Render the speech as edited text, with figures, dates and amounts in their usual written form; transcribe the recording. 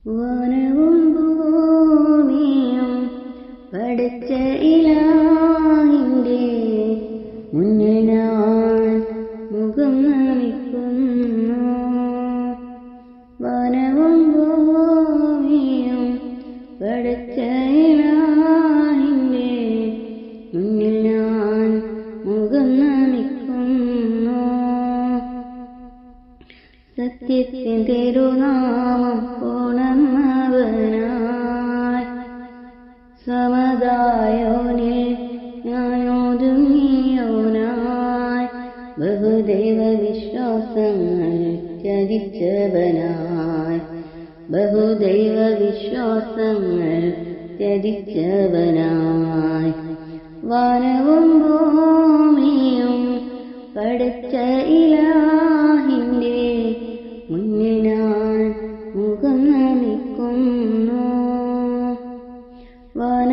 വനവും ഭൂമിയും പടച്ച ഇലാഹിന്റെ മുന്നിൽ ഞാൻ മുഖം നമിക്കുന്നു. വനവും ഭൂമിയും പടച്ച ഇലാഹിന്റെ മുന്നിൽ ഞാൻ മുഖം നമിക്കുന്നു. സത്യത്തിൻ തിരുനാമം ഉണർന്നവനായി സമദായോനിൽ ഞാനൊതുങ്ങിയോനായി ബഹുദൈവ വിശ്വാസങ്ങൾ ത്യജിച്ചവനായി ബഹുദൈവ വിശ്വാസങ്ങൾ ത്യജിച്ചവനായി വനവും ഭൂമിയും പടച്ച ഇലാഹിന്റെ മുന്നിൽ ഞാൻ മുഖം നമിക്കുന്നു. വന